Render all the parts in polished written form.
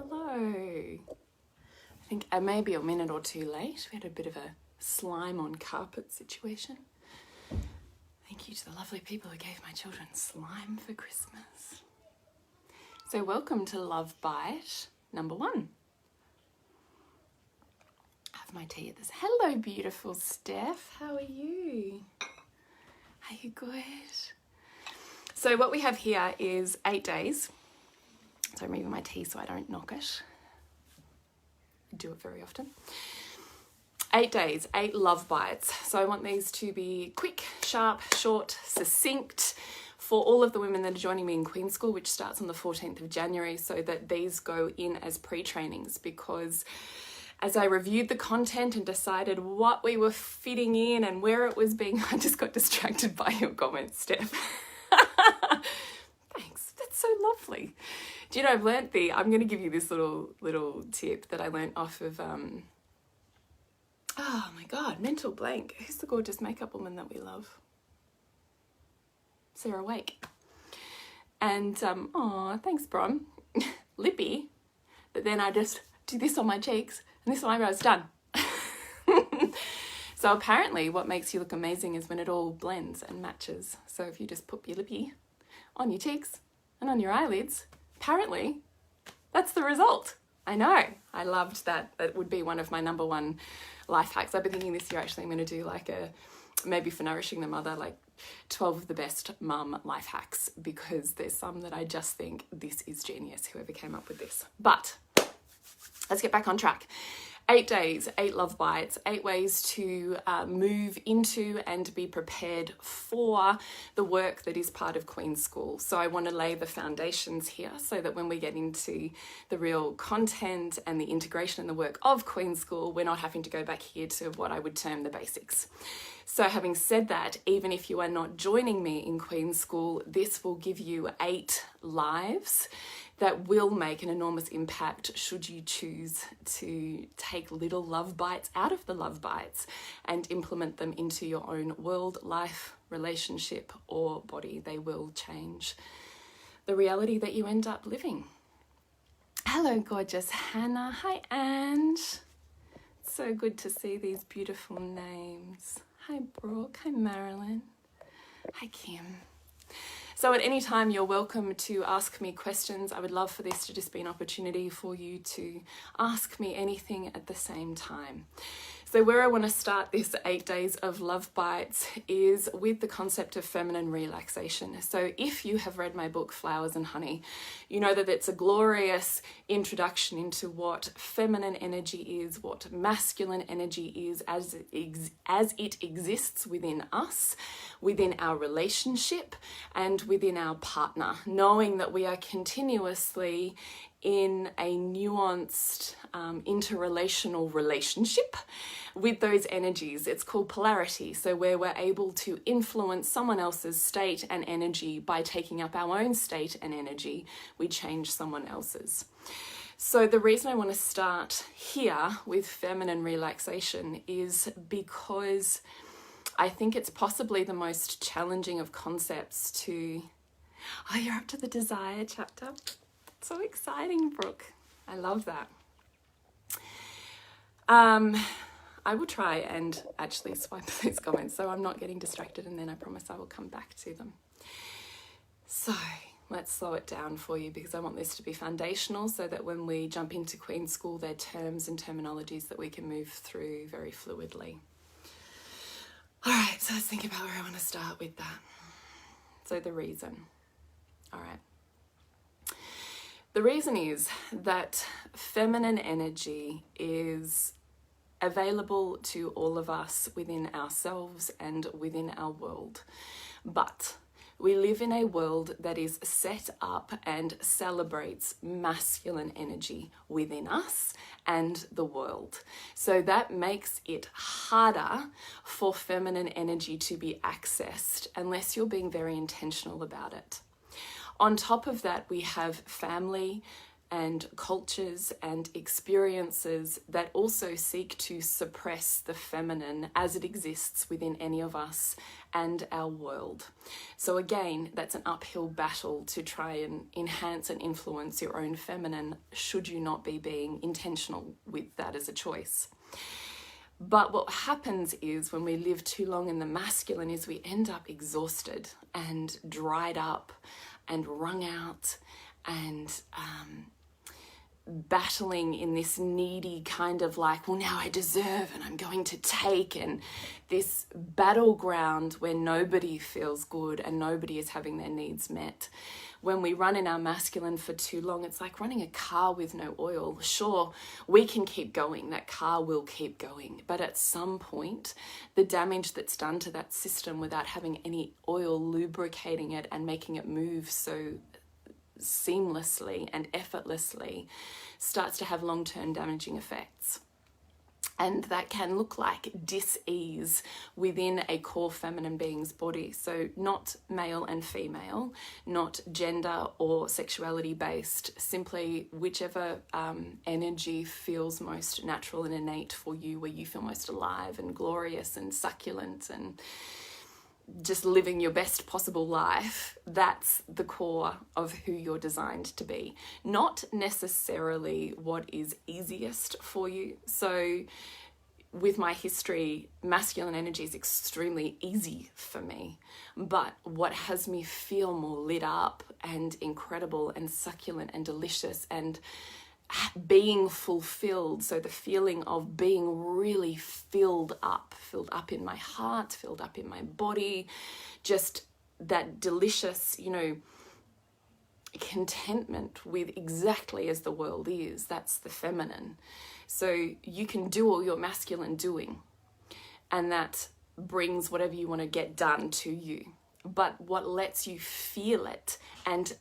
hello. I think I may be a minute or two late. We had a bit of a slime on carpet situation. Thank you to the lovely people who gave my children slime for Christmas. So welcome to Love Bite number 1. I have my tea at this. Hello, beautiful Steph. How are you? Are you good? So what we have here is 8 days. So I'm moving my tea so I don't knock it. I do it very often. 8 days, 8 love bites. So I want these to be quick, sharp, short, succinct for all of the women that are joining me in Queen School, which starts on the 14th of January, so that these go in as pre-trainings, because as I reviewed the content and decided what we were fitting in and where it was being, I just got distracted by your comments, Steph. Thanks, that's so lovely. Do you know, I've learnt I'm going to give you this little tip that I learnt off of, oh my God, mental blank. Who's the gorgeous makeup woman that we love? Sarah Wake. And, thanks, Bron. Lippy. But then I just do this on my cheeks and this on my eyebrows, done. So apparently what makes you look amazing is when it all blends and matches. So if you just put your lippy on your cheeks and on your eyelids, apparently that's the result. I know, I loved that. That would be one of my number 1 life hacks. I've been thinking this year actually I'm going to do like maybe for Nourishing the Mother, like 12 of the best mum life hacks, because there's some that I just think this is genius, whoever came up with this. But let's get back on track. 8 days, 8 love bites, 8 ways to move into and be prepared for the work that is part of Queen School. So I want to lay the foundations here so that when we get into the real content and the integration and the work of Queen School, we're not having to go back here to what I would term the basics. So having said that, even if you are not joining me in Queen School, this will give you 8 lives that will make an enormous impact should you choose to take little love bites out of the love bites and implement them into your own world, life, relationship, or body. They will change the reality that you end up living. Hello, gorgeous Hannah. Hi, Ange. So good to see these beautiful names. Hi, Brooke. Hi, Marilyn. Hi, Kim. So at any time, you're welcome to ask me questions. I would love for this to just be an opportunity for you to ask me anything at the same time. So where I want to start this 8 days of love bites is with the concept of feminine relaxation. So if you have read my book, Flowers and Honey, you know that it's a glorious introduction into what feminine energy is, what masculine energy is as it exists within us, within our relationship, and within our partner, knowing that we are continuously in a nuanced interrelational relationship with those energies. It's called polarity. So where we're able to influence someone else's state and energy by taking up our own state and energy, we change someone else's. So the reason I want to start here with feminine relaxation is because I think it's possibly the most challenging of concepts to... Oh, you're up to the desire chapter. So exciting, Brooke. I love that. I will try and actually swipe those comments so I'm not getting distracted, and then I promise I will come back to them. So let's slow it down for you, because I want this to be foundational so that when we jump into Queen School, they're terms and terminologies that we can move through very fluidly. All right, so let's think about where I want to start with that. So the reason. All right. The reason is that feminine energy is available to all of us within ourselves and within our world. But we live in a world that is set up and celebrates masculine energy within us and the world. So that makes it harder for feminine energy to be accessed unless you're being very intentional about it. On top of that, we have family, and cultures and experiences that also seek to suppress the feminine as it exists within any of us and our world. So again, that's an uphill battle to try and enhance and influence your own feminine, should you not be being intentional with that as a choice. But what happens is when we live too long in the masculine is we end up exhausted and dried up and wrung out and battling in this needy kind of like, well, now I deserve and I'm going to take, and this battleground where nobody feels good and nobody is having their needs met. When we run in our masculine for too long, it's like running a car with no oil. Sure, we can keep going, that car will keep going, but at some point, the damage that's done to that system without having any oil lubricating it and making it move so seamlessly and effortlessly starts to have long-term damaging effects. And that can look like dis-ease within a core feminine being's body. So not male and female, not gender or sexuality based, simply whichever energy feels most natural and innate for you, where you feel most alive and glorious and succulent and just living your best possible life. That's the core of who you're designed to be, not necessarily what is easiest for you. So with my history, masculine energy is extremely easy for me, but what has me feel more lit up and incredible and succulent and delicious and being fulfilled, so the feeling of being really filled up in my heart, filled up in my body, just that delicious, contentment with exactly as the world is. That's the feminine. So you can do all your masculine doing, and that brings whatever you want to get done to you. But what lets you feel it and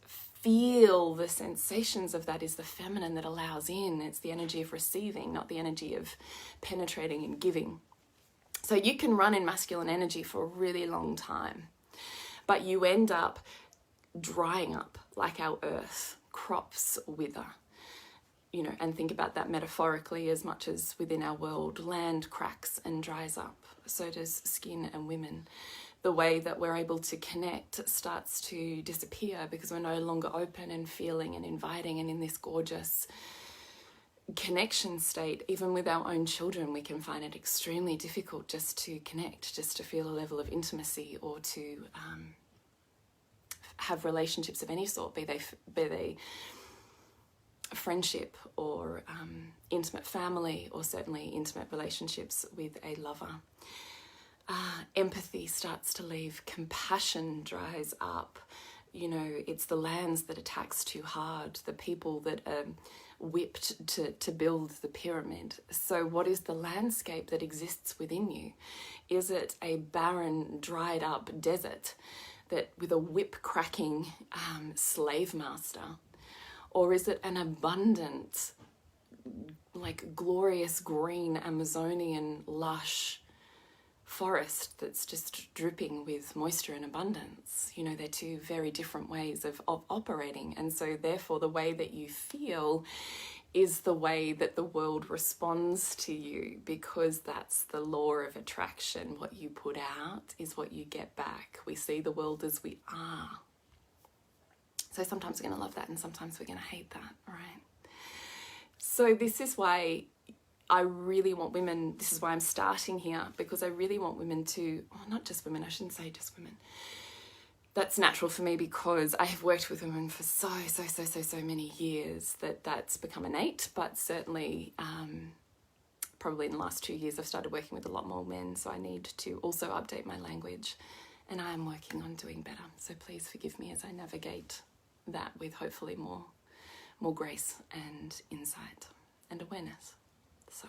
feel the sensations of that is the feminine that allows in. It's the energy of receiving, not the energy of penetrating and giving. So you can run in masculine energy for a really long time, but you end up drying up like our earth. Crops wither, and think about that metaphorically as much as within our world. Land cracks and dries up. So does skin and women. The way that we're able to connect starts to disappear because we're no longer open and feeling and inviting and in this gorgeous connection state. Even with our own children, we can find it extremely difficult just to connect, just to feel a level of intimacy, or to have relationships of any sort, be they friendship or intimate family, or certainly intimate relationships with a lover. Empathy starts to leave, compassion dries up. It's the lands that attacks too hard, the people that are whipped to build the pyramid. So what is the landscape that exists within you? Is it a barren, dried up desert that with a whip cracking slave master? Or is it an abundant, like glorious green Amazonian lush forest that's just dripping with moisture and abundance? They're two very different ways of operating. And so therefore the way that you feel is the way that the world responds to you, because that's the law of attraction. What you put out is what you get back. We see the world as we are. So sometimes we're going to love that and sometimes we're going to hate that, right? So this is why I really want women, this is why I'm starting here, because I really want women to, not just women, I shouldn't say just women. That's natural for me because I have worked with women for so many years that's become innate, but certainly probably in the last 2 years I've started working with a lot more men, so I need to also update my language, and I am working on doing better. So please forgive me as I navigate that with hopefully more grace and insight and awareness. So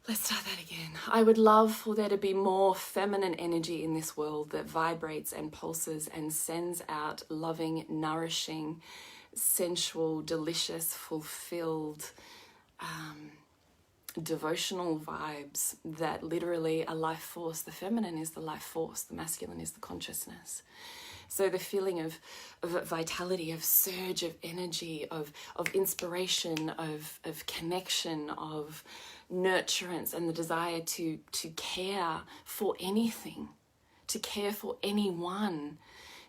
let's start that again. I would love for there to be more feminine energy in this world that vibrates and pulses and sends out loving, nourishing, sensual, delicious, fulfilled, devotional vibes that literally are life force. The feminine is the life force, the masculine is the consciousness. So the feeling of vitality, of surge of energy, of inspiration, of connection, of nurturance, and the desire to care for anything, to care for anyone,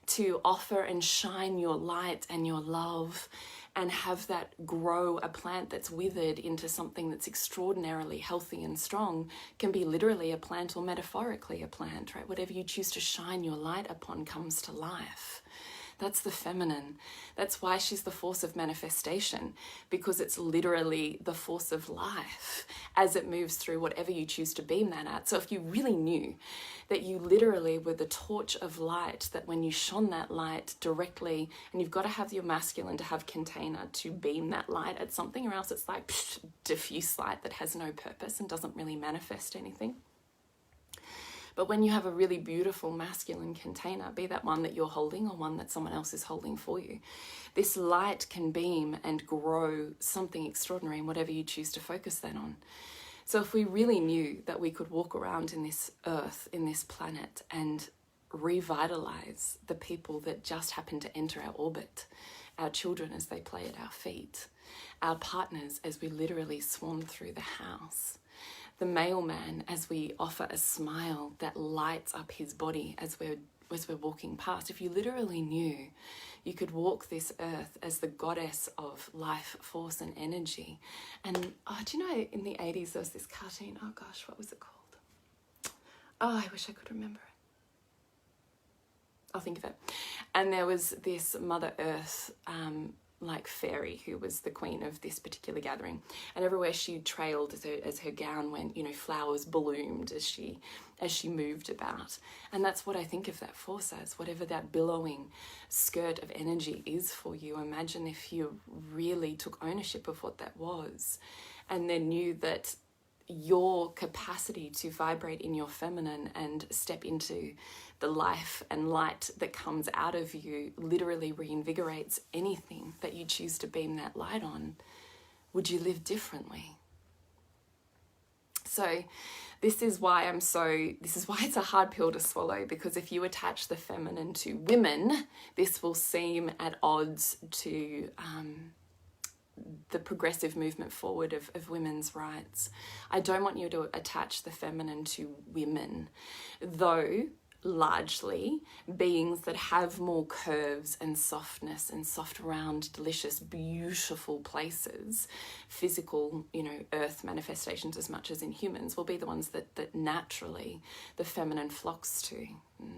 to offer and shine your light and your love, and have that grow a plant that's withered into something that's extraordinarily healthy and strong, can be literally a plant or metaphorically a plant, right? Whatever you choose to shine your light upon comes to life. That's the feminine. That's why she's the force of manifestation, because it's literally the force of life as it moves through whatever you choose to beam that at. So if you really knew that you literally were the torch of light, that when you shone that light directly, and you've got to have your masculine to have container to beam that light at something, or else it's like diffuse light that has no purpose and doesn't really manifest anything. But when you have a really beautiful masculine container, be that one that you're holding or one that someone else is holding for you, this light can beam and grow something extraordinary in whatever you choose to focus that on. So if we really knew that we could walk around in this earth, in this planet, and revitalize the people that just happen to enter our orbit, our children as they play at our feet, our partners as we literally swan through the house, the mailman as we offer a smile that lights up his body as we're walking past. If you literally knew you could walk this earth as the goddess of life, force and energy. And do you know, in the 80s there was this cartoon, oh gosh, what was it called? Oh, I wish I could remember it. I'll think of it. And there was this Mother Earth like fairy who was the queen of this particular gathering, and everywhere she trailed as her gown went, you know, flowers bloomed as she moved about. And that's what I think of that force as. Whatever that billowing skirt of energy is for you, imagine if you really took ownership of what that was, and then knew that your capacity to vibrate in your feminine and step into the life and light that comes out of you literally reinvigorates anything that you choose to beam that light on. Would you live differently? So this is why it's a hard pill to swallow, because if you attach the feminine to women, this will seem at odds to the progressive movement forward of women's rights. I don't want you to attach the feminine to women, though largely beings that have more curves and softness and soft, round, delicious, beautiful places, physical, you know, earth manifestations as much as in humans, will be the ones that naturally the feminine flocks to.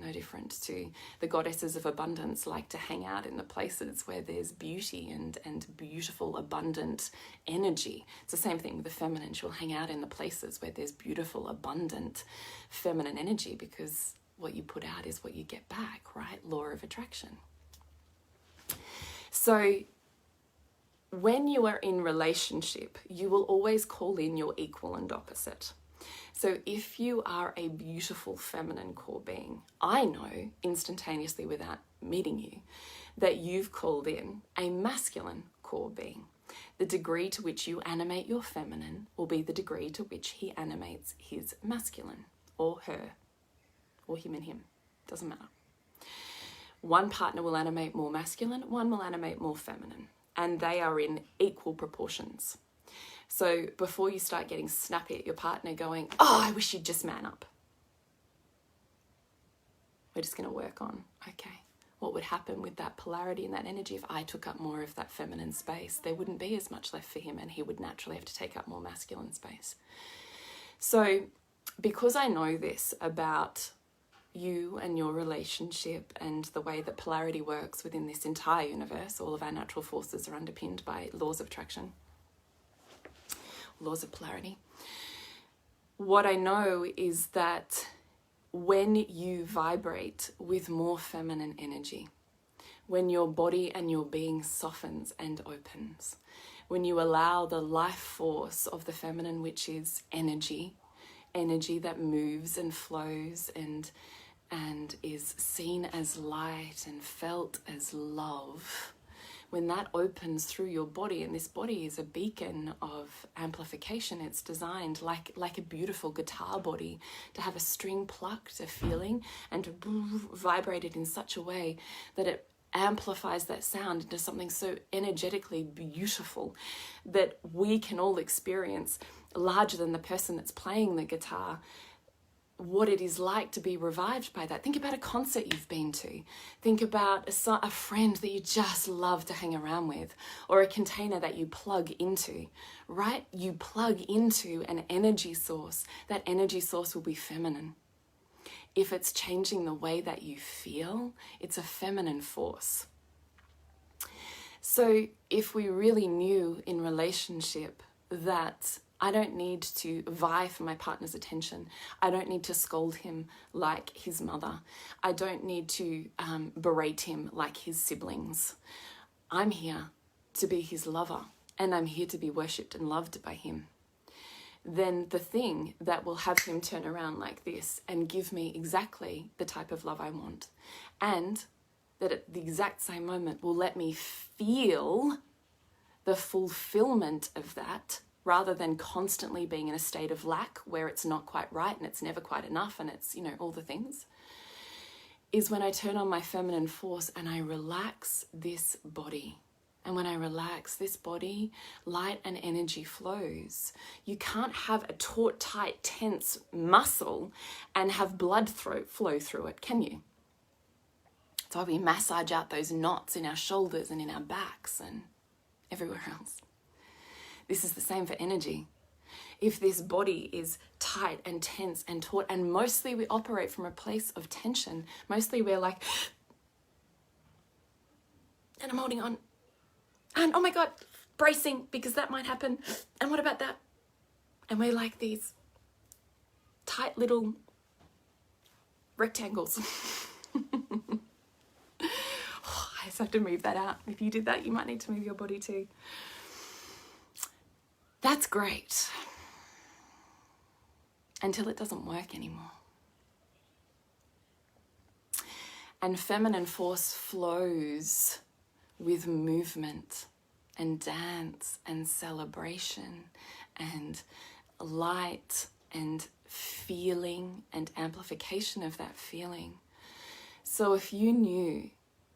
No different to the goddesses of abundance like to hang out in the places where there's beauty and beautiful, abundant energy. It's the same thing with the feminine. She'll hang out in the places where there's beautiful, abundant feminine energy, because what you put out is what you get back, right? Law of attraction. So when you are in relationship, you will always call in your equal and opposite. So if you are a beautiful feminine core being, I know instantaneously without meeting you that you've called in a masculine core being. The degree to which you animate your feminine will be the degree to which he animates his masculine, or her, or him and him, doesn't matter. One partner will animate more masculine, one will animate more feminine, and they are in equal proportions. So before you start getting snappy at your partner going, oh, I wish you'd just man up, we're just going to work on, okay, what would happen with that polarity and that energy if I took up more of that feminine space? There wouldn't be as much left for him, and he would naturally have to take up more masculine space. So because I know this about you and your relationship and the way that polarity works within this entire universe, all of our natural forces are underpinned by laws of attraction, laws of polarity. What I know is that when you vibrate with more feminine energy, when your body and your being softens and opens, when you allow the life force of the feminine, which is energy that moves and flows and is seen as light and felt as love, when that opens through your body, and this body is a beacon of amplification, it's designed like a beautiful guitar body to have a string plucked, a feeling, and to vibrate it in such a way that it amplifies that sound into something so energetically beautiful that we can all experience, larger than the person that's playing the guitar, what it is like to be revived by that. Think about a concert you've been to. Think about a friend that you just love to hang around with, or a container that you plug into, right? You plug into an energy source. That energy source will be feminine. If it's changing the way that you feel, it's a feminine force. So if we really knew in relationship that I don't need to vie for my partner's attention. I don't need to scold him like his mother. I don't need to berate him like his siblings. I'm here to be his lover, and I'm here to be worshipped and loved by him. Then the thing that will have him turn around like this and give me exactly the type of love I want, and that at the exact same moment will let me feel the fulfillment of that, rather than constantly being in a state of lack where it's not quite right and it's never quite enough and it's, all the things, is when I turn on my feminine force and I relax this body. And when I relax this body, light and energy flows. You can't have a taut, tight, tense muscle and have blood flow through it, can you? That's why we massage out those knots in our shoulders and in our backs and everywhere else. This is the same for energy. If this body is tight and tense and taut, and mostly we operate from a place of tension, mostly we're like, and I'm holding on, and oh my God, bracing because that might happen, and what about that? And we're like these tight little rectangles. I just have to move that out. If you did that, you might need to move your body too. That's great, until it doesn't work anymore. And feminine force flows with movement and dance and celebration and light and feeling and amplification of that feeling. So if you knew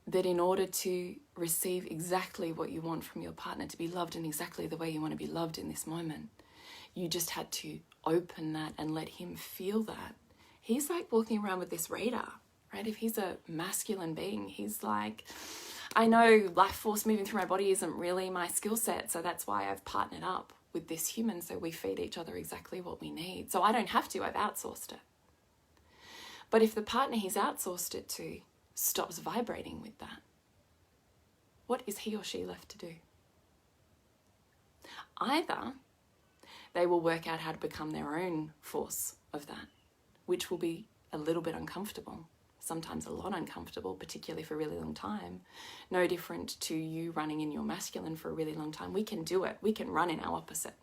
that in order to receive exactly what you want from your partner, to be loved in exactly the way you want to be loved in this moment, you just had to open that and let him feel that. He's like walking around with this radar, right? If he's a masculine being, he's like, I know life force moving through my body isn't really my skill set, so that's why I've partnered up with this human, so we feed each other exactly what we need. So I don't have to, I've outsourced it. But if the partner he's outsourced it to stops vibrating with that, what is he or she left to do? Either they will work out how to become their own force of that, which will be a little bit uncomfortable, sometimes a lot uncomfortable, particularly for a really long time. No different to you running in your masculine for a really long time. We can do it. We can run in our opposite.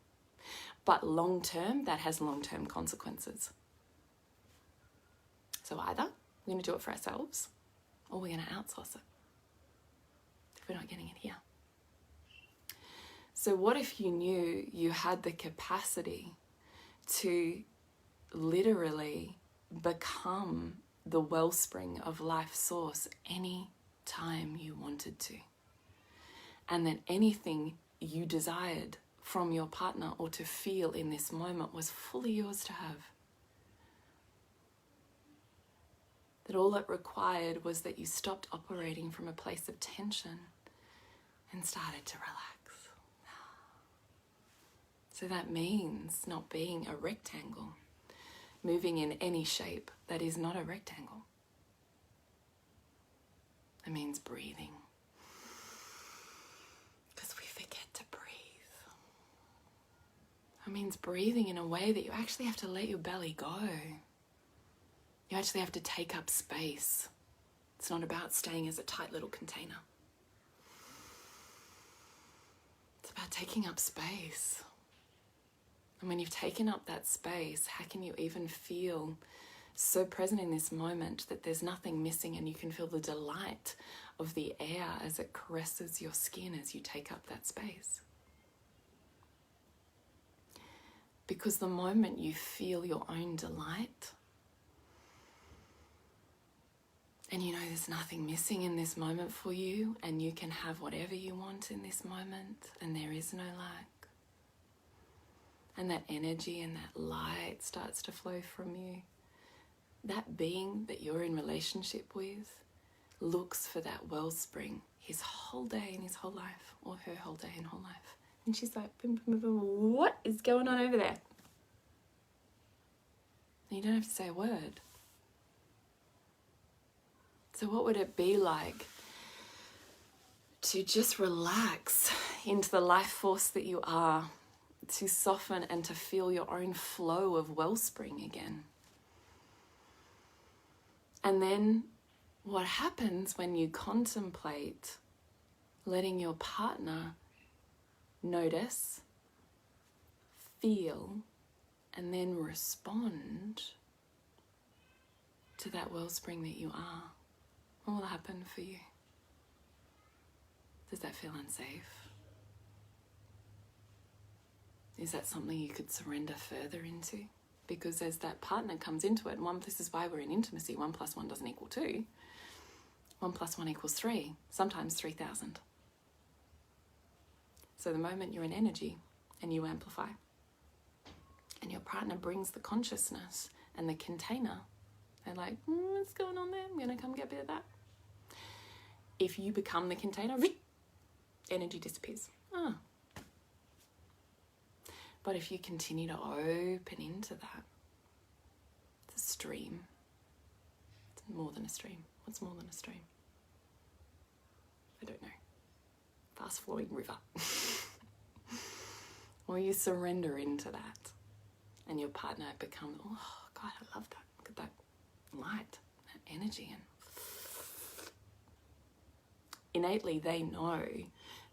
But long term, that has long-term consequences. So either we're going to do it for ourselves, or we're going to outsource it if we're not getting it here. So what if you knew you had the capacity to literally become the wellspring of life source any time you wanted to, and that anything you desired from your partner or to feel in this moment was fully yours to have? That all it required was that you stopped operating from a place of tension and started to relax. So that means not being a rectangle, moving in any shape that is not a rectangle. It means breathing, because we forget to breathe. It means breathing in a way that you actually have to let your belly go. You actually have to take up space. It's not about staying as a tight little container. It's about taking up space. And when you've taken up that space, how can you even feel so present in this moment that there's nothing missing, and you can feel the delight of the air as it caresses your skin as you take up that space. Because the moment you feel your own delight, and you know there's nothing missing in this moment for you, and you can have whatever you want in this moment, and there is no lack, and that energy and that light starts to flow from you, that being that you're in relationship with looks for that wellspring his whole day in his whole life, or her whole day and whole life. And she's like, boom, boom, boom, what is going on over there? And you don't have to say a word. So what would it be like to just relax into the life force that you are, to soften and to feel your own flow of wellspring again? And then what happens when you contemplate letting your partner notice, feel, and then respond to that wellspring that you are? What will happen for you? Does that feel unsafe? Is that something you could surrender further into? Because as that partner comes into it, this is why we're in intimacy, 1 + 1 doesn't equal 2. 1 + 1 = 3, sometimes 3,000. So the moment you're in energy and you amplify, and your partner brings the consciousness and the container, they're like, what's going on there? I'm going to come get a bit of that. If you become the container, energy disappears. But if you continue to open into that, it's a stream. It's more than a stream. What's more than a stream? I don't know. Fast flowing river. Or you surrender into that, and your partner becomes, oh God, I love that. Look at that light, that energy. And innately they know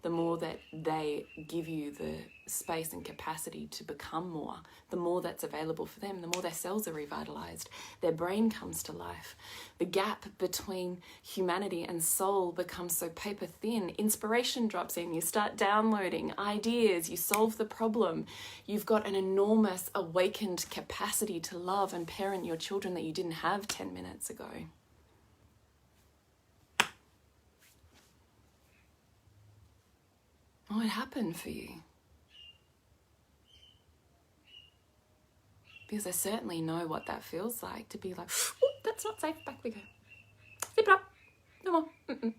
the more that they give you the space and capacity to become more, the more that's available for them, the more their cells are revitalized, their brain comes to life. The gap between humanity and soul becomes so paper thin. Inspiration drops in, you start downloading ideas, you solve the problem. You've got an enormous awakened capacity to love and parent your children that you didn't have 10 minutes ago. What happened for you? Because I certainly know what that feels like, to be like, that's not safe, back we go. Zip it up, no more. Mm-mm.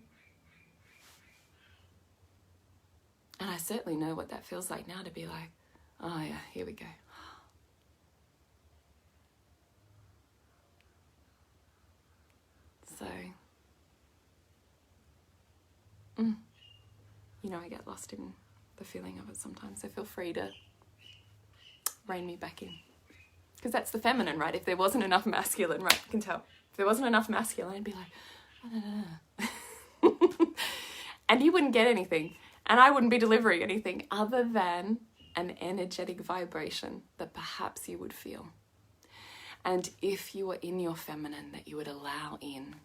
And I certainly know what that feels like now, to be like, oh yeah, here we go. So, you know, I get lost in the feeling of it sometimes, so feel free to rein me back in. Because that's the feminine, right? If there wasn't enough masculine, right, you can tell. If there wasn't enough masculine, I'd be like, and you wouldn't get anything. And I wouldn't be delivering anything other than an energetic vibration that perhaps you would feel. And if you were in your feminine, that you would allow in,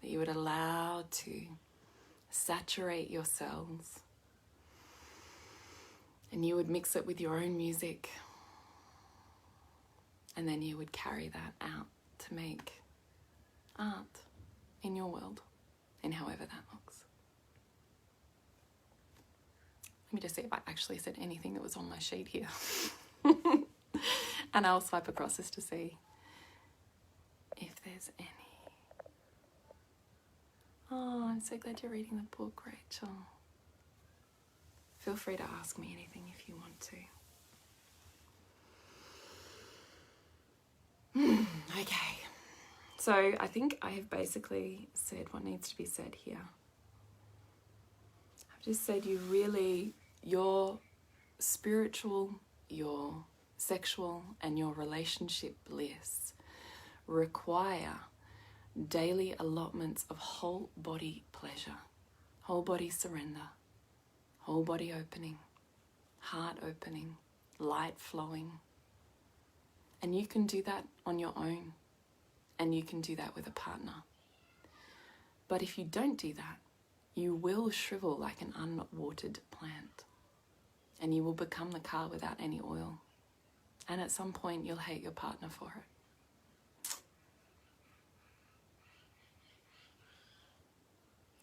that you would allow to saturate your cells. And you would mix it with your own music. And then you would carry that out to make art in your world, in however that looks. Let me just see if I actually said anything that was on my sheet here. And I'll swipe across this to see if there's any. Oh, I'm so glad you're reading the book, Rachel. Feel free to ask me anything if you want to. Okay, so I think I have basically said what needs to be said here. I've just said your spiritual, your sexual, and your relationship bliss require daily allotments of whole body pleasure, whole body surrender, whole body opening, heart opening, light flowing. And you can do that on your own. And you can do that with a partner. But if you don't do that, you will shrivel like an unwatered plant. And you will become the car without any oil. And at some point, you'll hate your partner for it.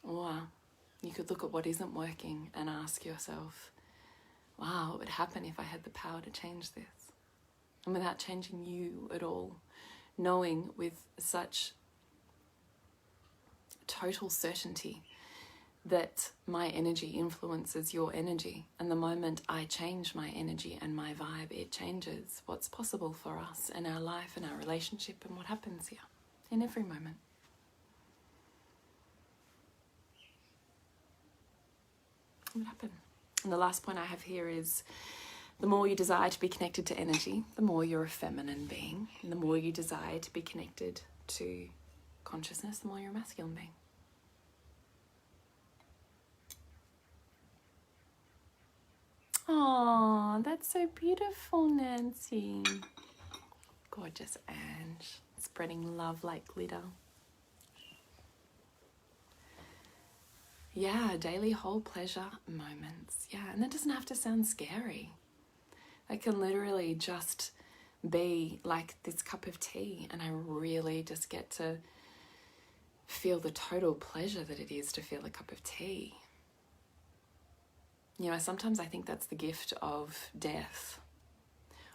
Or you could look at what isn't working and ask yourself, wow, what would happen if I had the power to change this? And without changing you at all, knowing with such total certainty that my energy influences your energy. And the moment I change my energy and my vibe, it changes what's possible for us in our life and our relationship and what happens here in every moment. What happened? And the last point I have here is the more you desire to be connected to energy, the more you're a feminine being. And the more you desire to be connected to consciousness, the more you're a masculine being. Oh, that's so beautiful, Nancy. Gorgeous Ange, spreading love like glitter. Yeah, daily whole pleasure moments. Yeah, and that doesn't have to sound scary. It can literally just be like this cup of tea, and I really just get to feel the total pleasure that it is to feel a cup of tea. You know, sometimes I think that's the gift of death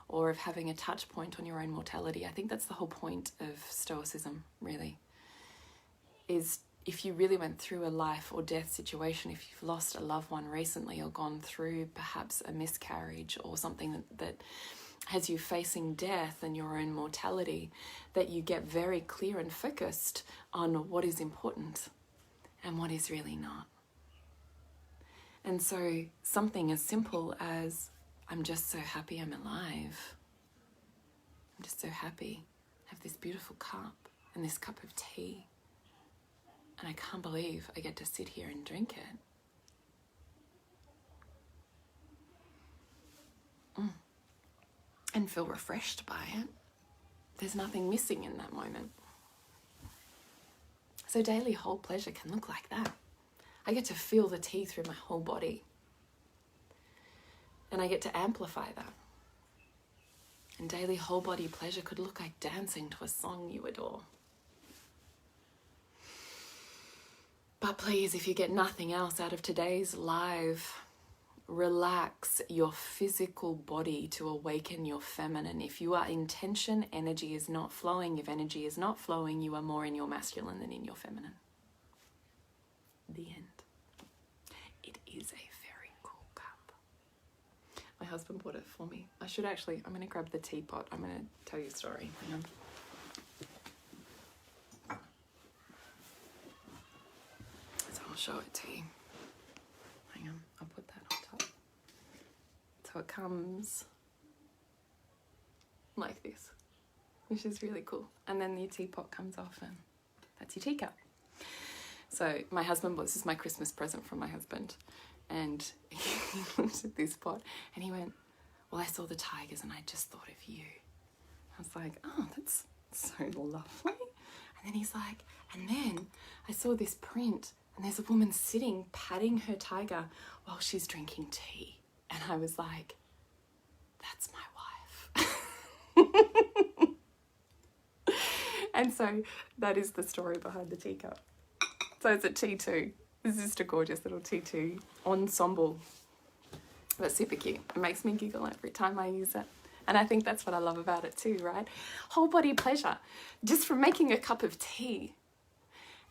or of having a touch point on your own mortality. I think that's the whole point of Stoicism, really, is if you really went through a life or death situation, if you've lost a loved one recently or gone through perhaps a miscarriage or something that has you facing death and your own mortality, that you get very clear and focused on what is important and what is really not. And so something as simple as, I'm just so happy I'm alive. I'm just so happy I have this beautiful cup and this cup of tea. And I can't believe I get to sit here and drink it. And feel refreshed by it. There's nothing missing in that moment. So daily whole pleasure can look like that. I get to feel the tea through my whole body. And I get to amplify that. And daily whole body pleasure could look like dancing to a song you adore. But please, if you get nothing else out of today's live, relax your physical body to awaken your feminine. If you are in tension, energy is not flowing. If energy is not flowing, you are more in your masculine than in your feminine. The end. It is a very cool cup. My husband bought it for me. I'm going to grab the teapot. I'm going to tell you a story. Hang on. So I'll show it to you. Hang on, I'll put that on top. So it comes like this, which is really cool. And then the teapot comes off and that's your teacup. So my husband, this is my Christmas present from my husband, and he looked at this pot and he went, well, I saw the tigers and I just thought of you. I was like, oh, that's so lovely. And then he's like, and then I saw this print and there's a woman sitting, patting her tiger while she's drinking tea. And I was like, that's my wife. And so that is the story behind the teacup. So it's a T2. This is just a gorgeous little T2 ensemble. That's super cute. It makes me giggle every time I use it. And I think that's what I love about it too, right? Whole body pleasure. Just from making a cup of tea.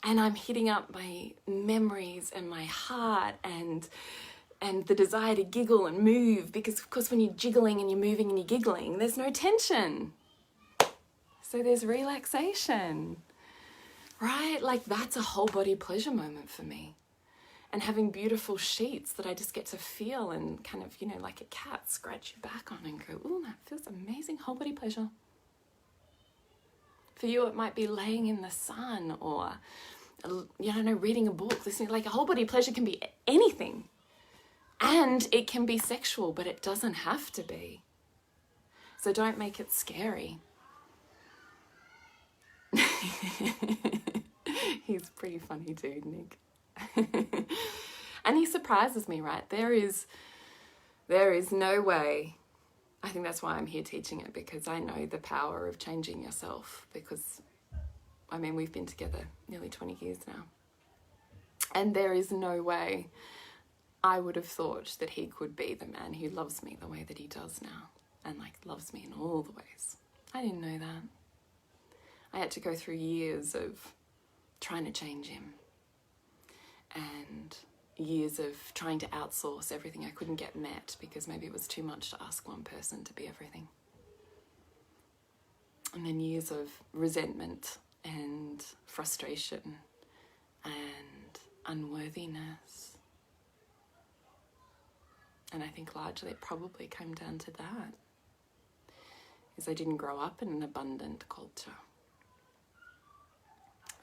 And I'm hitting up my memories and my heart and the desire to giggle and move. Because of course when you're jiggling and you're moving and you're giggling, there's no tension. So there's relaxation. Right? Like that's a whole body pleasure moment for me. And having beautiful sheets that I just get to feel and kind of, you know, like a cat, scratch your back on and go, ooh, that feels amazing. Whole body pleasure. For you, it might be laying in the sun or, you know, reading a book, listening. Like a whole body pleasure can be anything. And it can be sexual, but it doesn't have to be. So don't make it scary. He's pretty funny dude, Nick. And he surprises me, right? There is no way. I think that's why I'm here teaching it, because I know the power of changing yourself, because, I mean, we've been together nearly 20 years now. And there is no way I would have thought that he could be the man who loves me the way that he does now, and like loves me in all the ways. I didn't know that. I had to go through years of trying to change him, and years of trying to outsource everything I couldn't get met, because maybe it was too much to ask one person to be everything. And then years of resentment and frustration and unworthiness. And I think largely it probably came down to that, is I didn't grow up in an abundant culture.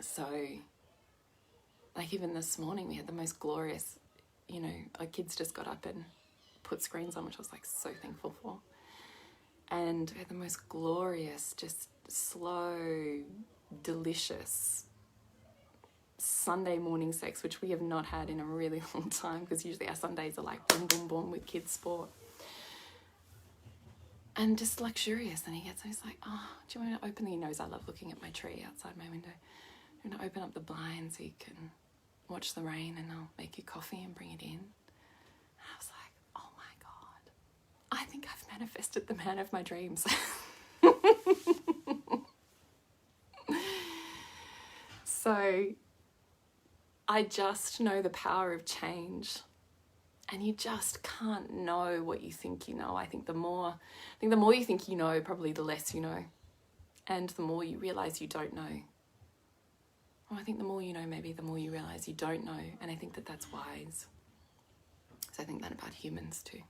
So, like even this morning, we had the most glorious, our kids just got up and put screens on, which I was like so thankful for. And we had the most glorious, just slow, delicious Sunday morning sex, which we have not had in a really long time, because usually our Sundays are like boom, boom, boom with kids' sport. And just luxurious. And he's like, oh, do you want to open the... He knows I love looking at my tree outside my window. I'm going to open up the blind so you can watch the rain, and I'll make you coffee and bring it in. And I was like, oh my God, I think I've manifested the man of my dreams. So I just know the power of change, and you just can't know what you think you know. I think the more you think you know, probably the less you know, and the more you realize you don't know. Well, I think the more you know, maybe the more you realize you don't know, and I think that that's wise. So I think that about humans too.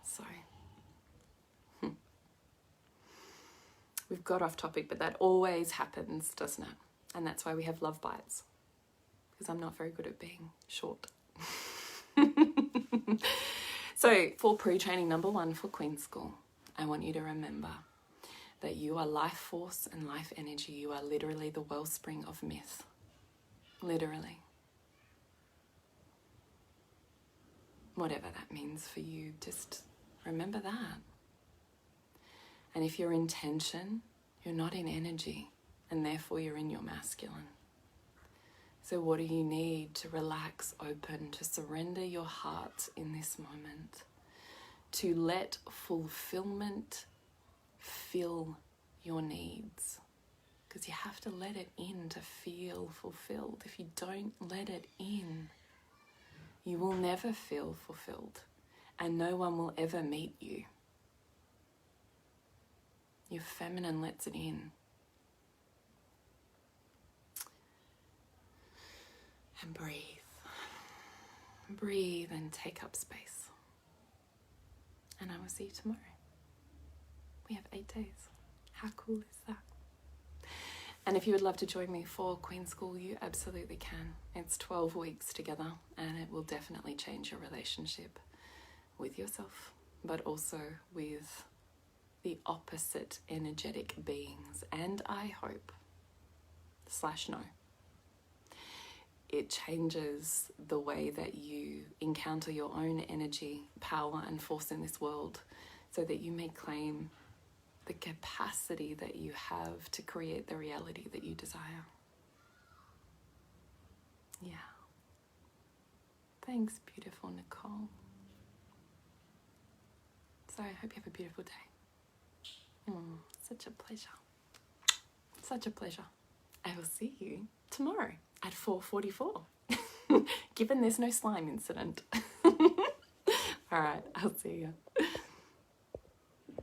So we've got off topic, but that always happens, doesn't it? And that's why we have love bites, because I'm not very good at being short. So for pre-training number 1 for Queen School, I want you to remember that you are life force and life energy. You are literally the wellspring of myth. Literally. Whatever that means for you, just remember that. And if you're in tension, you're not in energy, and therefore you're in your masculine. So what do you need to relax, open, to surrender your heart in this moment, to let fulfillment fill your needs? Because you have to let it in to feel fulfilled. If you don't let it in, you will never feel fulfilled, and no one will ever meet you. Your feminine lets it in. And breathe. Breathe and take up space. And I will see you tomorrow. We have 8 days. How cool is that? And if you would love to join me for Queen School, you absolutely can. It's 12 weeks together, and it will definitely change your relationship with yourself, but also with the opposite energetic beings. And I hope, /no, it changes the way that you encounter your own energy, power, and force in this world, so that you may claim the capacity that you have to create the reality that you desire. Yeah. Thanks, beautiful Nicole. So I hope you have a beautiful day. Such a pleasure. Such a pleasure. I will see you tomorrow at 4:44. Given there's no slime incident. All right, I'll see you.